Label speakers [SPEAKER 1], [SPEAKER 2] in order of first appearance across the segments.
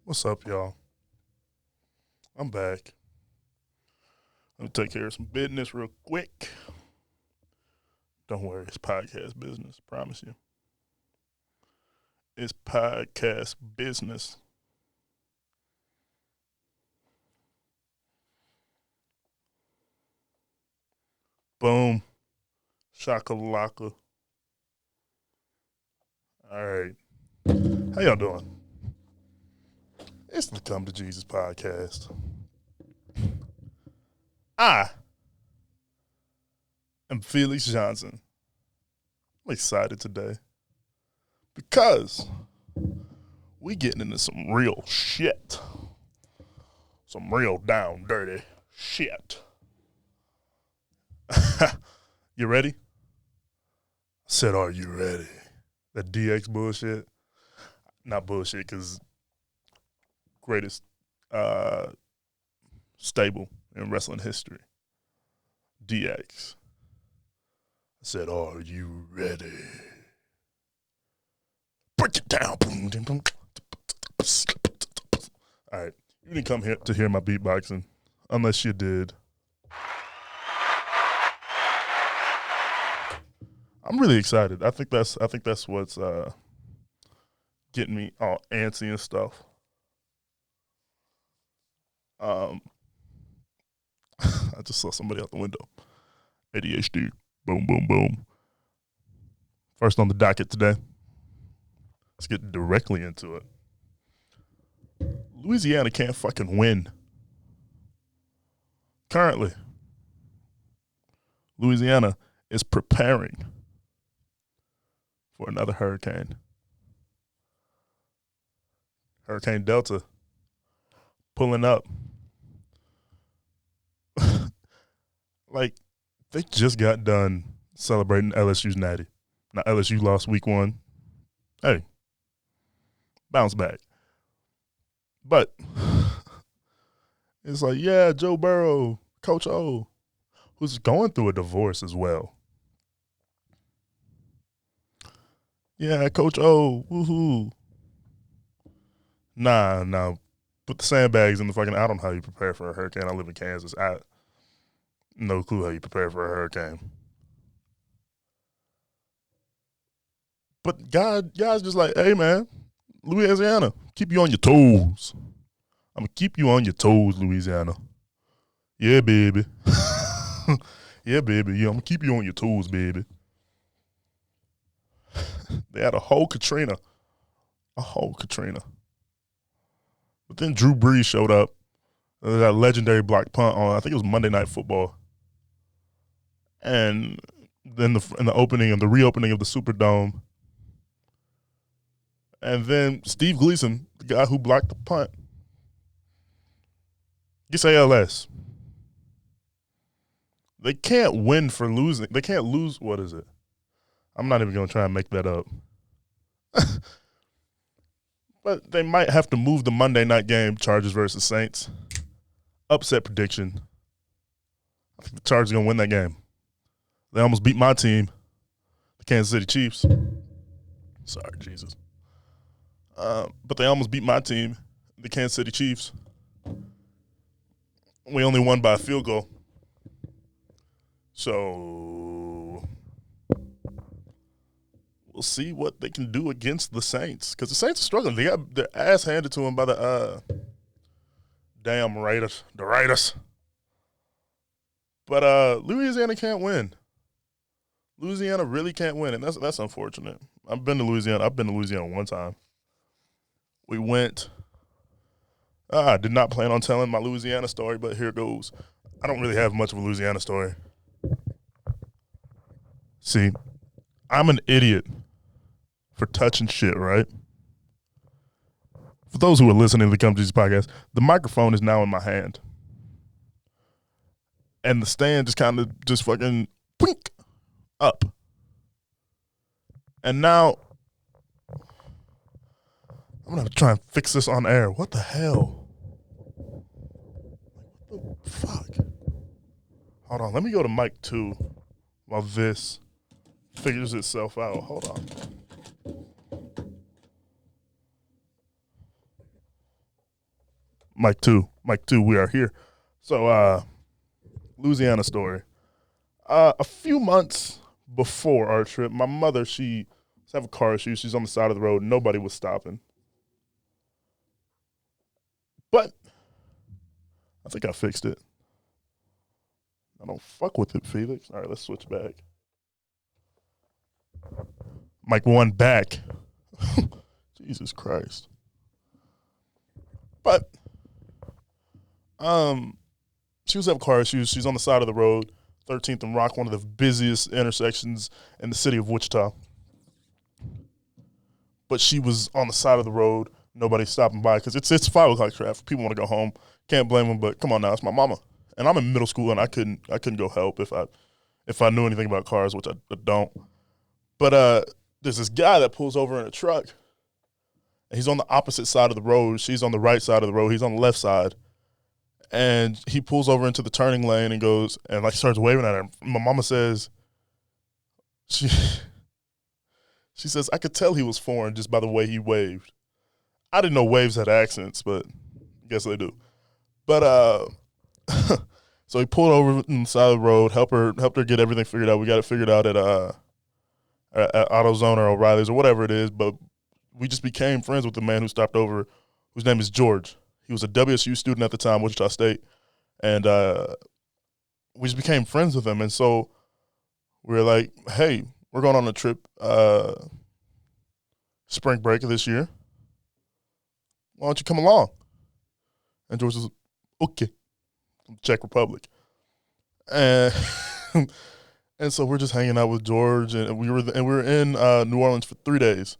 [SPEAKER 1] What's up, y'all? I'm back. Let me take care of some business real quick. Don't worry, it's podcast business. Promise you. It's podcast business. Boom. Shakalaka. All right. How y'all doing? It's the Come to Jesus podcast. I am Felix Johnson. I'm excited today because we getting into some real shit. Some real down dirty shit. You ready? I said, are you ready? That DX bullshit. Not bullshit, because greatest stable in wrestling history. DX. I said, are you ready? Break it down. All right. You didn't come here to hear my beatboxing unless you did. I'm really excited. I think that's what's getting me all antsy and stuff. I just saw somebody out the window. ADHD. Boom, boom, boom. First on the docket today. Let's get directly into it. Louisiana can't fucking win. Currently, Louisiana is preparing for another hurricane. Hurricane Delta pulling up. Like, they just got done celebrating LSU's natty. Now, LSU lost week 1. Hey, bounce back. But it's like, yeah, Joe Burrow, Coach O, who's going through a divorce as well. Yeah, Coach O, woohoo. Nah. Put the sandbags in the fucking, I don't know how you prepare for a hurricane. I live in Kansas. I no clue how you prepare for a hurricane. But God's just like, hey, man, Louisiana, keep you on your toes. I'm going to keep you on your toes, Louisiana. Yeah, baby. Yeah, baby. Yeah, I'm going to keep you on your toes, baby. They had a whole Katrina. But then Drew Brees showed up. That legendary block punt on, I think it was Monday Night Football. And then in the opening of the reopening of the Superdome. And then Steve Gleason, the guy who blocked the punt, gets ALS. They can't win for losing. They can't lose. What is it? I'm not even going to try and make that up. But they might have to move the Monday night game, Chargers versus Saints. Upset prediction. I think the Chargers are going to win that game. They almost beat my team, the Kansas City Chiefs. Sorry, Jesus. But they almost beat my team, the Kansas City Chiefs. We only won by a field goal. So we'll see what they can do against the Saints. Because the Saints are struggling. They got their ass handed to them by the damn Raiders. The Raiders. But Louisiana can't win. Louisiana really can't win, and that's unfortunate. I've been to Louisiana one time. We went. I did not plan on telling my Louisiana story, but here goes. I don't really have much of a Louisiana story. See, I'm an idiot for touching shit, right? For those who are listening to the Come Jesus podcast, the microphone is now in my hand. And the stand just kind of just fucking pink up. And now I'm going to try and fix this on air. What the hell? What the fuck? Hold on. Let me go to mic 2 while this figures itself out. Hold on. Mike 2, we are here. So, Louisiana story. A few months before our trip, my mother, she was having a car issue. She's on the side of the road. Nobody was stopping. But I think I fixed it. I don't fuck with it, Felix. All right, let's switch back. Mike 1 back. Jesus Christ. But she was having car issues. She's on the side of the road, 13th and Rock, one of the busiest intersections in the city of Wichita. But she was on the side of the road. Nobody's stopping by because it's 5 o'clock traffic. People want to go home. Can't blame them, but come on now, it's my mama. And I'm in middle school, and I couldn't go help if I knew anything about cars, which I don't. But there's this guy that pulls over in a truck, and he's on the opposite side of the road. She's on the right side of the road. He's on the left side. And he pulls over into the turning lane and goes and like starts waving at her. My mama says, she says, I could tell he was foreign just by the way he waved. I didn't know waves had accents, but I guess they do. But so he pulled over on the side of the road, helped her get everything figured out. We got it figured out at AutoZone or O'Reilly's or whatever it is. But we just became friends with the man who stopped over, whose name is George. He was a WSU student at the time, Wichita State, and we just became friends with him. And so we were like, hey, we're going on a trip spring break this year. Why don't you come along? And George was, okay, from Czech Republic. And and so we're just hanging out with George, and we were in New Orleans for 3 days.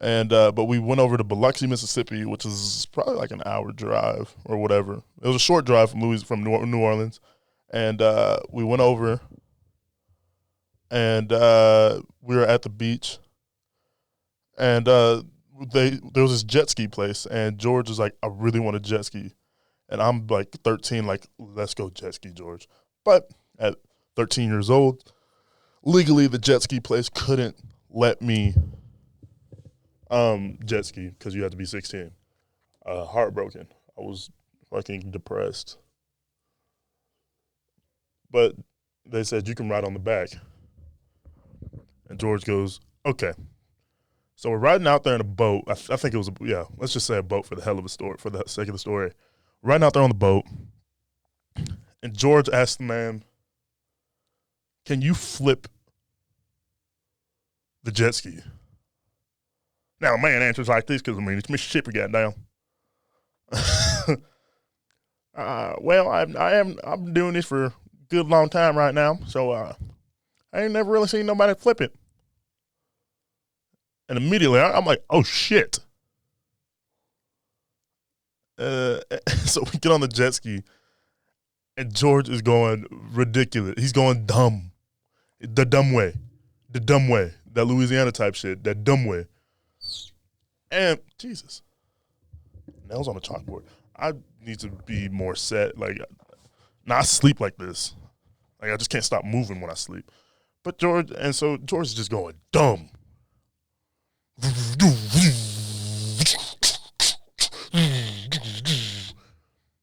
[SPEAKER 1] And but we went over to Biloxi, Mississippi, which is probably like an hour drive or whatever. It was a short drive from New Orleans, and we went over, and we were at the beach, and there was this jet ski place, and George was like, "I really want to jet ski," and I'm like 13, like, "Let's go jet ski, George." But at 13 years old, legally the jet ski place couldn't let me jet ski because you had to be 16. Heartbroken. I was fucking depressed. But they said you can ride on the back. And George goes, okay. So we're riding out there in a boat. I think it was, let's just say a boat for the hell of a story, for the sake of the story. Riding out there on the boat. And George asked the man, can you flip the jet ski? Now, a man answers like this because, it's Mississippi, goddamn. Well, I'm doing this for a good long time right now, so I ain't never really seen nobody flip it. And immediately, I'm like, oh, shit. So we get on the jet ski, and George is going ridiculous. He's going dumb. The dumb way. That Louisiana type shit. That dumb way. And Jesus, nails on the chalkboard. I need to be more set. Like, I sleep like this. Like, I just can't stop moving when I sleep. But George is just going dumb.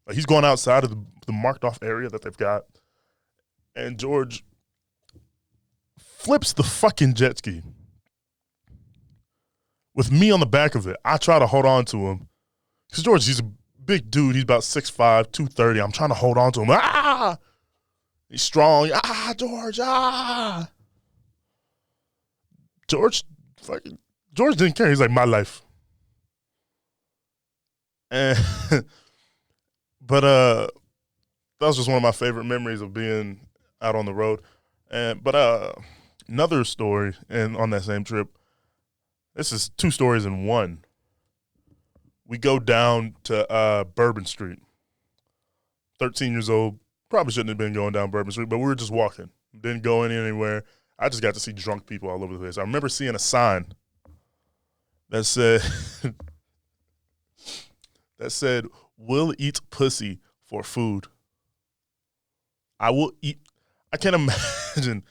[SPEAKER 1] Like, he's going outside of the marked off area that they've got, and George flips the fucking jet ski. With me on the back of it, I try to hold on to him. Because George, he's a big dude. He's about 6'5", 230. I'm trying to hold on to him. Ah! He's strong. Ah, George, ah! George didn't care. He's like, my life. And but that was just one of my favorite memories of being out on the road. But another story, and on that same trip, this is 2 stories in one. We go down to Bourbon Street. 13 years old. Probably shouldn't have been going down Bourbon Street, but we were just walking. Didn't go anywhere. I just got to see drunk people all over the place. I remember seeing a sign that said, "We'll eat pussy for food." I will eat. I can't imagine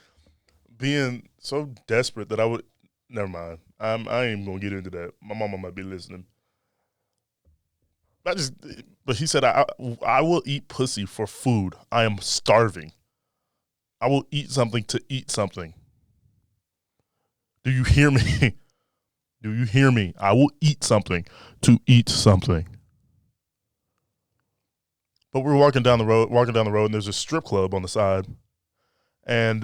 [SPEAKER 1] being so desperate that I would. Never mind. I ain't even gonna get into that. My mama might be listening. But he said, I will eat pussy for food. I am starving. I will eat something to eat something. Do you hear me? Do you hear me? I will eat something to eat something. But we're walking down the road, and there's a strip club on the side. And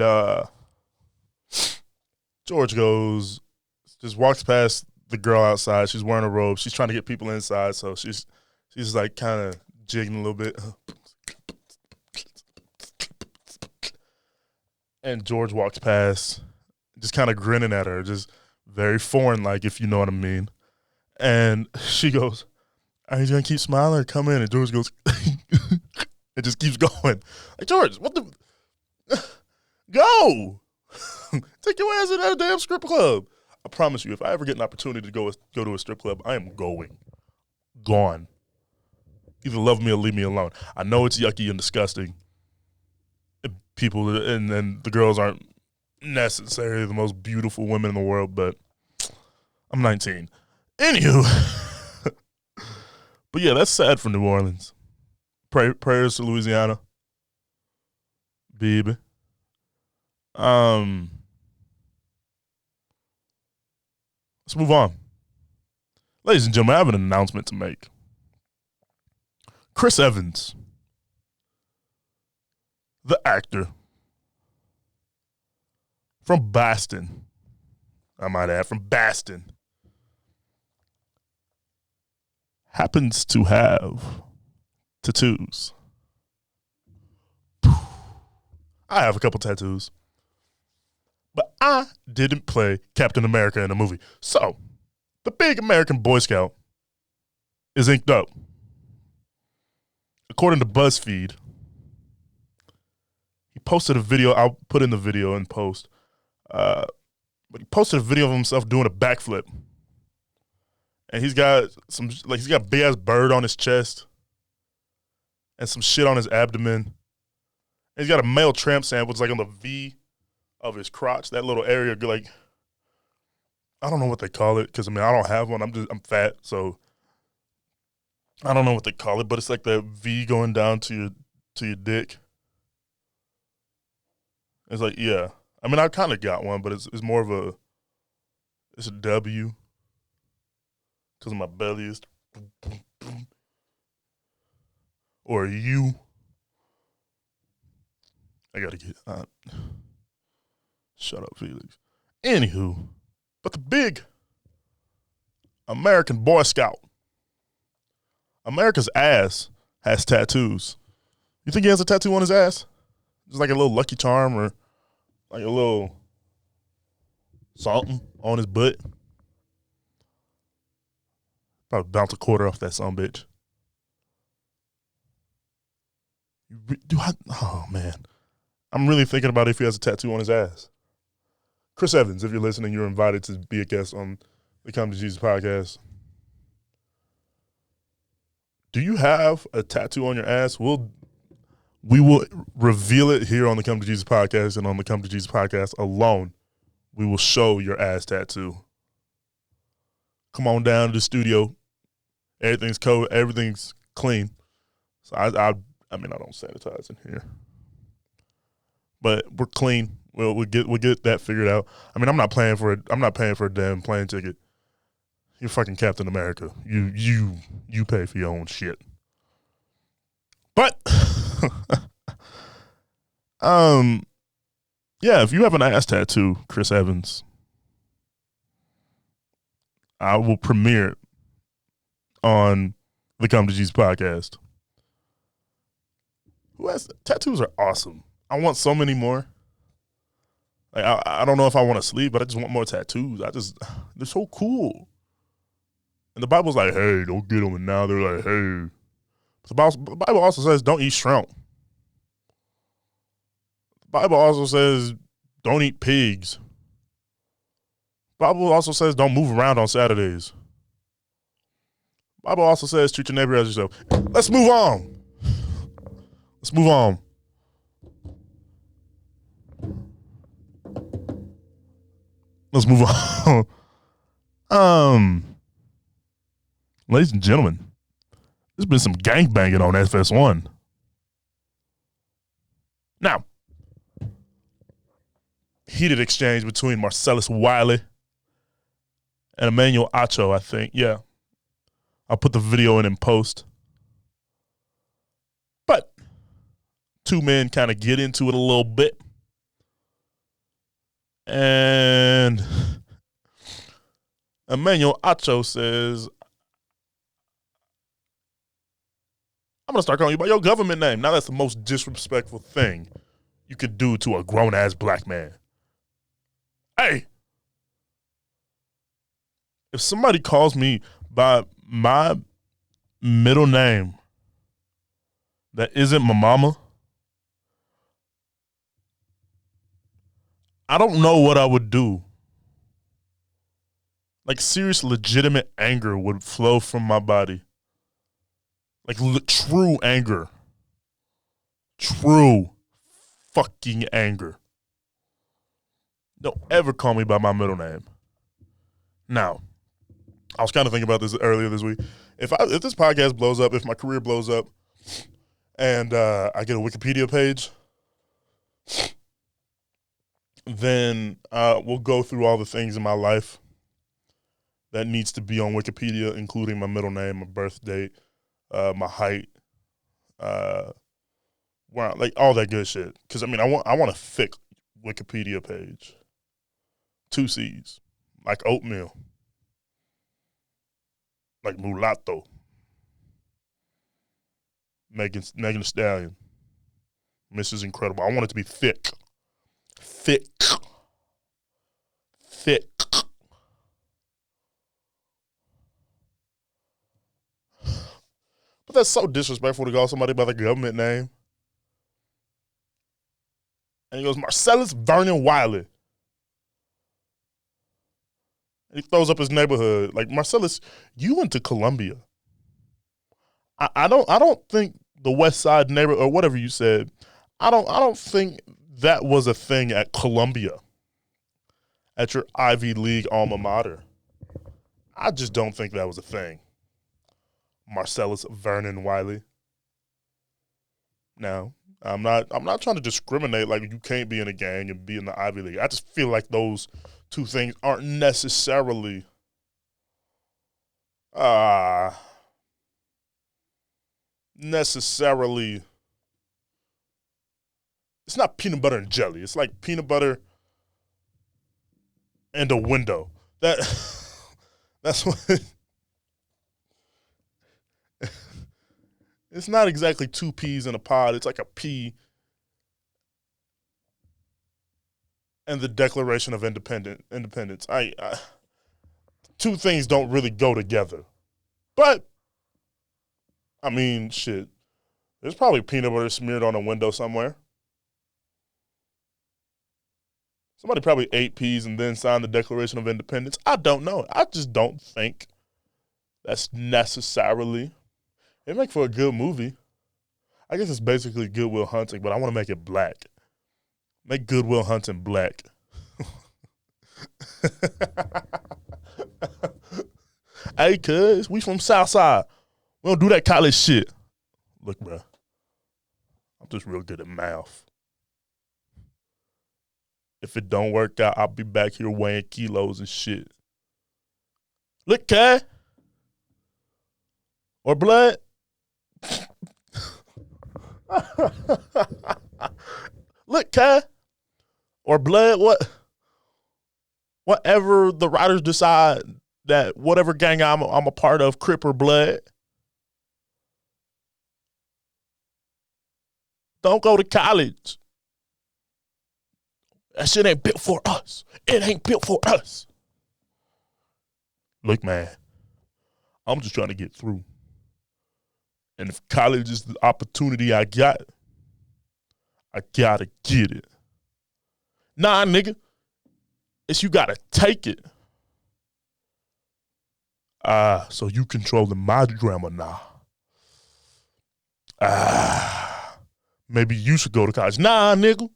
[SPEAKER 1] George just walks past the girl outside. She's wearing a robe. She's trying to get people inside, so she's like kind of jigging a little bit. And George walks past, just kind of grinning at her, just very foreign-like, if you know what I mean. And she goes, "Are you gonna keep smiling or come in?" And George goes, it just keeps going. Like, George, what the? Go! Take your ass in that damn strip club. I promise you, if I ever get an opportunity to go to a strip club, I am going. Gone. Either love me or leave me alone. I know it's yucky and disgusting. People and the girls aren't necessarily the most beautiful women in the world, but I'm 19. Anywho. But yeah, that's sad for New Orleans. Prayers to Louisiana. Baby. Let's move on. Ladies and gentlemen, I have an announcement to make. Chris Evans, the actor from Boston, I might add, from Boston, happens to have tattoos. I have a couple tattoos, but I didn't play Captain America in a movie. So, the big American Boy Scout is inked up. According to BuzzFeed, he posted a video. I'll put in the video in post. But he posted a video of himself doing a backflip. And he's got a big ass bird on his chest and some shit on his abdomen. And he's got a male tramp stamp, which is like on the V of his crotch, that little area. Like, I don't know what they call it, because I don't have one. I'm fat, so I don't know what they call it, but it's like the V going down to your dick. It's like, yeah. I kind of got one, but it's more of it's a W, because my belly is, or a U. I gotta get, shut up, Felix. Anywho, but the big American Boy Scout, America's ass, has tattoos. You think he has a tattoo on his ass? Just like a little Lucky Charm or like a little something on his butt? Probably bounce a quarter off that sumbitch. Oh, man. I'm really thinking about if he has a tattoo on his ass. Chris Evans, if you're listening, you're invited to be a guest on the Come to Jesus podcast. Do you have a tattoo on your ass? We will reveal it here on the Come to Jesus podcast, and on the Come to Jesus podcast alone, we will show your ass tattoo. Come on down to the studio. Everything's cold. Everything's clean. So I don't sanitize in here, but we're clean. We'll get that figured out. I'm not paying for a damn plane ticket. You're fucking Captain America. You pay for your own shit. But yeah, if you have an ass tattoo, Chris Evans, I will premiere it on the Come to Jesus podcast. Tattoos are awesome. I want so many more. Like, I don't know if I want to sleep, but I just want more tattoos. They're so cool. And the Bible's like, hey, don't get them. And now they're like, hey. But the Bible also says don't eat shrimp. The Bible also says don't eat pigs. The Bible also says don't move around on Saturdays. The Bible also says treat your neighbor as yourself. Let's move on. Let's move on. Let's move on. Ladies and gentlemen, There's been some gangbanging on FS1. Now, heated exchange between Marcellus Wiley and Emmanuel Acho, I think. Yeah. I'll put the video in post. But two men kind of get into it a little bit. And Emmanuel Acho says, I'm going to start calling you by your government name. Now that's the most disrespectful thing you could do to a grown-ass black man. Hey, if somebody calls me by my middle name that isn't my mama, I don't know what I would do. Like, serious, legitimate anger would flow from my body. Like, true anger. True fucking anger. Don't ever call me by my middle name. Now, I was kind of thinking about this earlier this week. If this podcast blows up, if my career blows up, and I get a Wikipedia page, then we'll go through all the things in my life that needs to be on Wikipedia, including my middle name, my birth date, my height, like all that good shit. Because I mean, I want a thick Wikipedia page, 2 C's, like oatmeal, like mulatto, Megan Thee Stallion, Mrs. Incredible. I want it to be thick. But that's so disrespectful to call somebody by the government name. And he goes, Marcellus Vernon Wiley. And he throws up his neighborhood. Like, Marcellus, you went to Columbia. I don't think the West Side neighborhood, or whatever you said, I don't think that was a thing at Columbia, at your Ivy League alma mater. I just don't think that was a thing. Marcellus Vernon Wiley. Now, I'm not trying to discriminate, like you can't be in a gang and be in the Ivy League. I just feel like those two things aren't necessarily it's not peanut butter and jelly. It's like peanut butter and a window. That's what it's not exactly 2 peas in a pod. It's like a pea and the Declaration of Independence. Two things don't really go together. But, I mean, shit. There's probably peanut butter smeared on a window somewhere. Somebody probably ate peas and then signed the Declaration of Independence. I don't know. I just don't think that's necessarily. It'd make for a good movie. I guess it's basically Good Will Hunting, but I want to make it black. Make Good Will Hunting black. Hey, cuz, we from Southside. We don't do that college shit. Look, bro, I'm just real good at math. If it don't work out, I'll be back here weighing kilos and shit. Look, cuz. Or blood. Look, cuz. Or blood, whatever the writers decide that whatever gang I'm a part of, Crip or Blood, don't go to college. That shit ain't built for us. It ain't built for us. Look, man, I'm just trying to get through. And if college is the opportunity I gotta get it. Nah, nigga, it's you gotta take it. So you controlling my grammar now. Maybe you should go to college. Nah, nigga.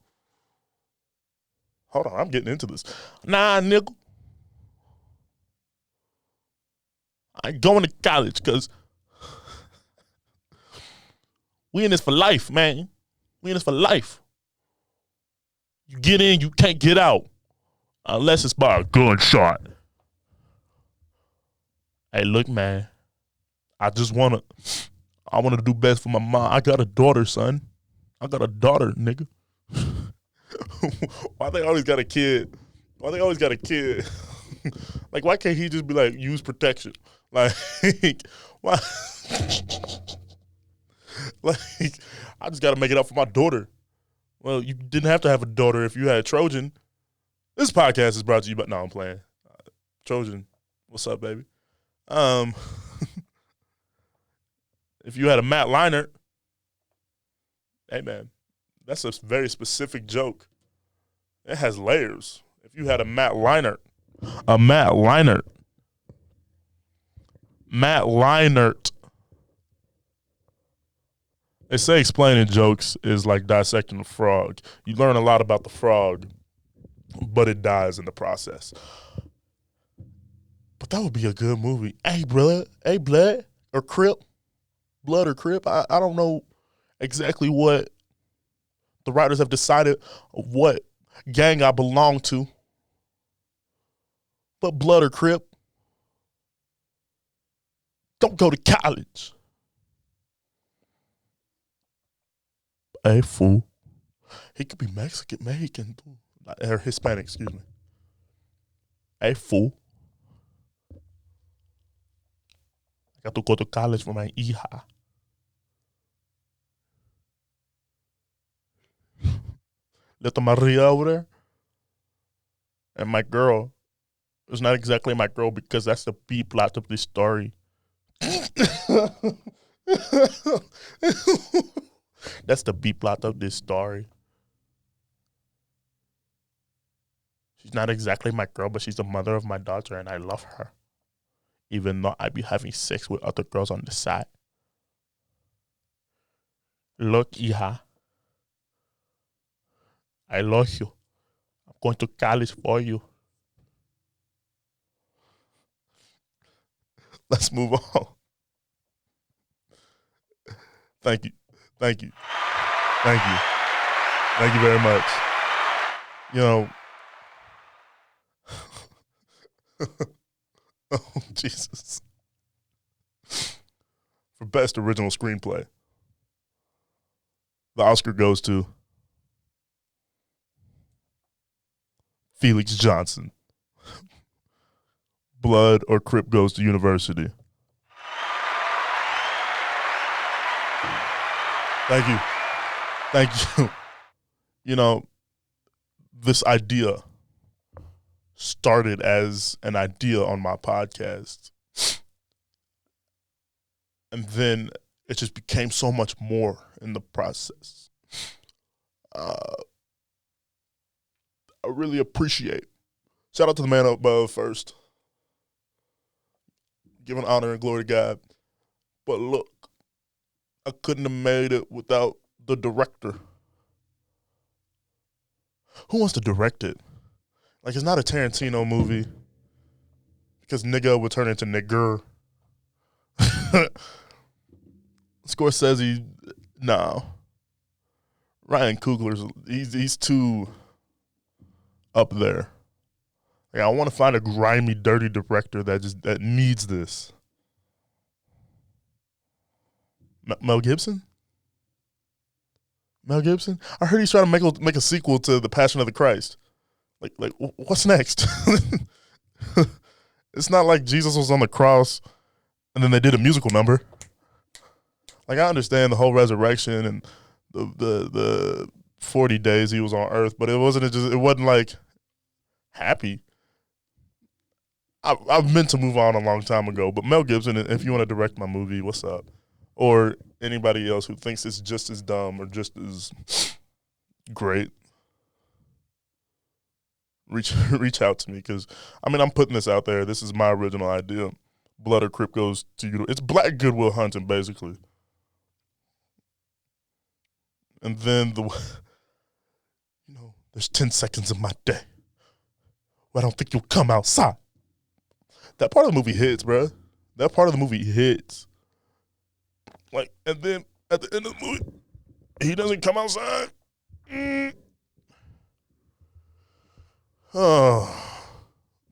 [SPEAKER 1] Hold on, I'm getting into this. Nah, nigga. I ain't going to college because We in this for life, man. We in this for life. You get in, you can't get out. Unless it's by a gunshot. Hey, look, man. I wanna do best for my mom. I got a daughter, son. I got a daughter, nigga. Why they always got a kid? Why they always got a kid? Like, why can't he just be like, use protection? Like, why? Like, I just got to make it up for my daughter. Well, you didn't have to have a daughter if you had a Trojan. This podcast is brought to you by, no, I'm playing. Trojan, what's up, baby? If you had a Matt Leinart, hey, man, that's a very specific joke. It has layers. If you had a Matt Leinart, they say explaining jokes is like dissecting a frog. You learn a lot about the frog, but it dies in the process. But that would be a good movie. Hey, blood or Crip. Blood or Crip. I don't know exactly what the writers have decided what gang I belong to. But Blood or Crip. Don't go to college. Hey, fool. He could be Mexican, or Hispanic, excuse me. Hey, fool. I got to go to college for my hija. Little Maria over there. And my girl. It's not exactly my girl because that's the B plot of this story. That's the B plot of this story. She's not exactly my girl, but she's the mother of my daughter, and I love her. Even though I be having sex with other girls on the side. Look, hija. I love you. I'm going to college for you. Let's move on. Thank you. Thank you. Thank you. Thank you very much. You know, oh, Jesus. For best original screenplay, the Oscar goes to Felix Johnson. Blood or Crip Goes to University. Thank you. Thank you. You know, this idea started as an idea on my podcast. And then it just became so much more in the process. I really appreciate. Shout out to the man up above first. Giving honor and glory to God. But look, I couldn't have made it without the director. Who wants to direct it? Like, it's not a Tarantino movie because nigga would turn into nigger. Scorsese, no. Ryan Coogler's, he's too up there. Like, I want to find a grimy, dirty director that needs this. Mel Gibson? Mel Gibson? I heard he's trying to make a sequel to The Passion of the Christ. Like what's next? It's not like Jesus was on the cross and then they did a musical number. Like, I understand the whole resurrection and the 40 days he was on earth, but it wasn't like happy. I've meant to move on a long time ago, but Mel Gibson, if you want to direct my movie, what's up? Or anybody else who thinks it's just as dumb or just as great, reach out to me, because, I mean, I'm putting this out there. This is my original idea. Blood or Crip Goes to you. It's Black Good Will Hunting, basically. And then there's 10 seconds of my day where I don't think you'll come outside. That part of the movie hits, bro. That part of the movie hits. Like, and then at the end of the movie, he doesn't come outside. Oh,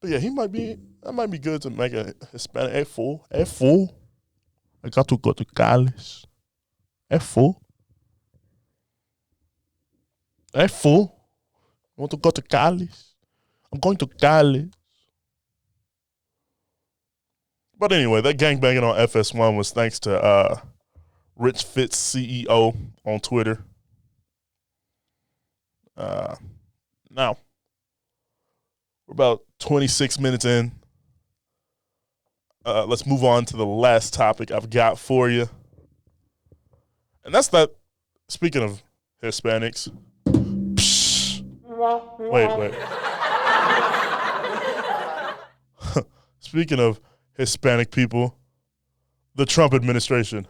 [SPEAKER 1] but yeah, that might be good to make a Hispanic. É full. I got to go to college. É full. I want to go to college. I'm going to college. But anyway, that gangbanging on FS1 was thanks to Rich Fitz CEO on Twitter. Now, we're about 26 minutes in. Let's move on to the last topic I've got for you. And that's that, speaking of Hispanics. Wait. Speaking of Hispanic people, the Trump administration.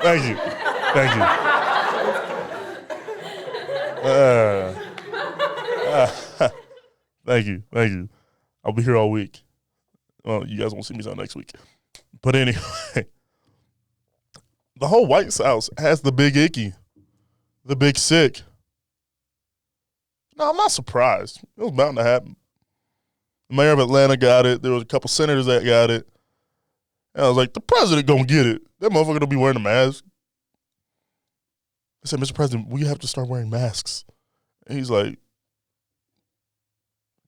[SPEAKER 1] Thank you. Thank you. I'll be here all week. Well, you guys won't see me until next week. But anyway, the whole White House has the big icky, the big sick. No, I'm not surprised. It was bound to happen. The mayor of Atlanta got it. There was a couple senators that got it. And I was like, the president gonna get it. That motherfucker don't be wearing a mask. I said, Mr. President, we have to start wearing masks. And he's like,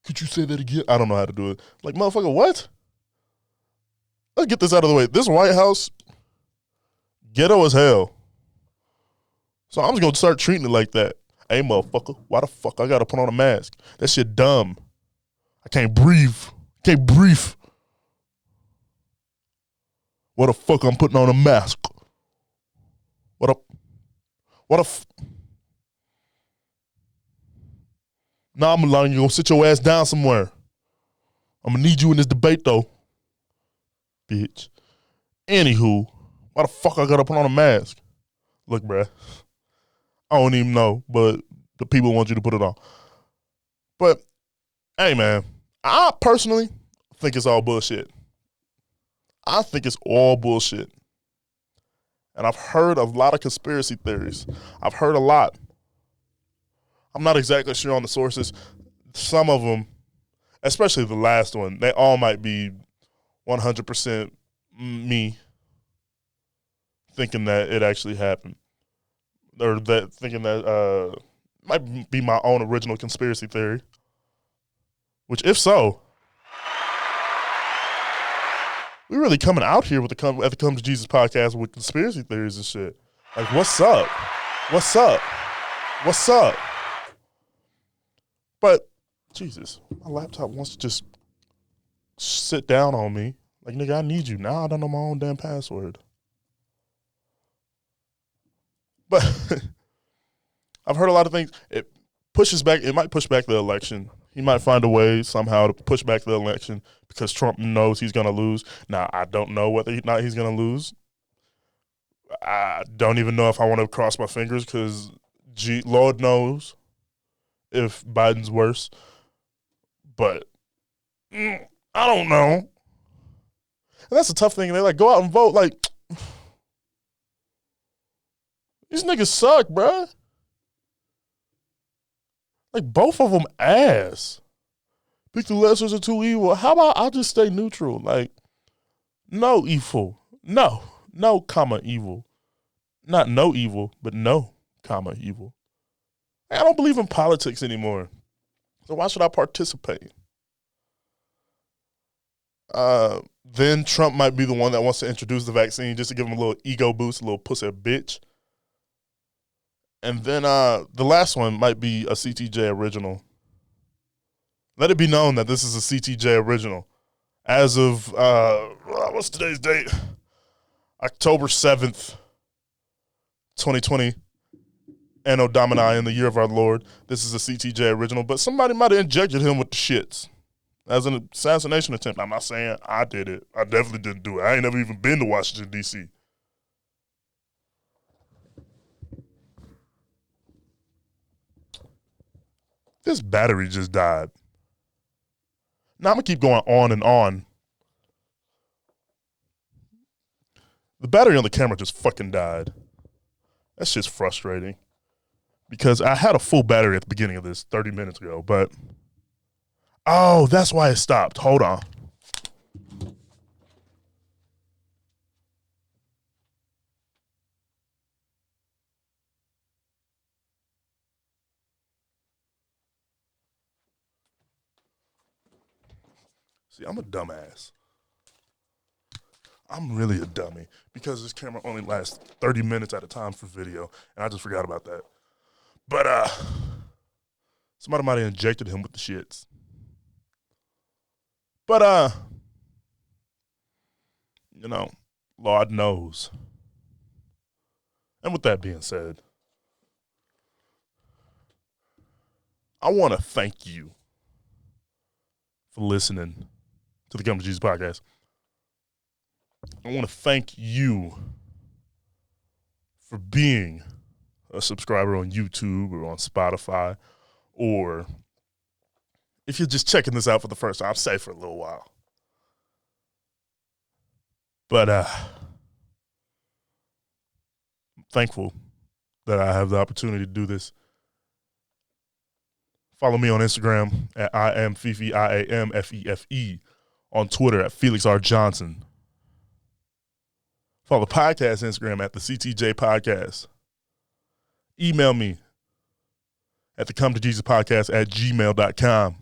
[SPEAKER 1] could you say that again? I don't know how to do it. Like, motherfucker, what? Let's get this out of the way. This White House, ghetto as hell. So I'm just going to start treating it like that. Hey, motherfucker, why the fuck I got to put on a mask? That shit dumb. I can't breathe. What the fuck I'm putting on a mask? Nah, I'm allowing you to go sit your ass down somewhere. I'm going to need you in this debate, though. Bitch. Anywho, why the fuck I got to put on a mask? Look, bruh, I don't even know, but the people want you to put it on. But, hey, man, I personally think it's all bullshit. I think it's all bullshit. And I've heard a lot of conspiracy theories. I've heard a lot. I'm not exactly sure on the sources. Some of them, especially the last one, they all might be 100% me thinking that it actually happened. Or that thinking that might be my own original conspiracy theory. Which, if so, we really coming out here with at the Come to Jesus podcast with conspiracy theories and shit. Like, what's up? But, Jesus, my laptop wants to just sit down on me. Like, nigga, I need you. Now I don't know my own damn password. But I've heard a lot of things. It might push back the election. He might find a way somehow to push back the election because Trump knows he's going to lose. Now, I don't know whether or not he's going to lose. I don't even know if I want to cross my fingers because Lord knows if Biden's worse. But I don't know. And that's a tough thing. They're like, go out and vote. Like, these niggas suck, bruh. Like, both of them ass. Pick the lessers of two evil. How about I'll just stay neutral? Like, no evil. No, comma, evil. Not no evil, but no, comma, evil. I don't believe in politics anymore. So why should I participate? Then Trump might be the one that wants to introduce the vaccine just to give him a little ego boost, a little pussy bitch. And then the last one might be a CTJ original. Let it be known that this is a CTJ original. As of, what's today's date? October 7th, 2020. Anno Domini in the year of our Lord. This is a CTJ original, but somebody might have injected him with the shits as an assassination attempt. I'm not saying I did it. I definitely didn't do it. I ain't never even been to Washington, D.C. This battery just died. Now I'm going to keep going on and on. The battery on the camera just fucking died. That's just frustrating. Because I had a full battery at the beginning of this 30 minutes ago, but... Oh, that's why it stopped. Hold on. See, I'm a dumbass. I'm really a dummy because this camera only lasts 30 minutes at a time for video, and I just forgot about that. But somebody might have injected him with the shits. But you know, Lord knows. And with that being said, I want to thank you for listening to the Come to Jesus podcast. I want to thank you for being a subscriber on YouTube or on Spotify, or if you're just checking this out for the first time, I'll say for a little while. But I'm thankful that I have the opportunity to do this. Follow me on Instagram at IamFefe, IamFefe, on Twitter at Felix R. Johnson. Follow the podcast Instagram at the CTJ Podcast. Email me at the Come to Jesus Podcast at gmail.com.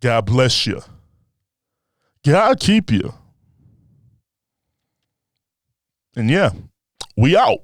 [SPEAKER 1] God bless you. God keep you. And yeah, we out.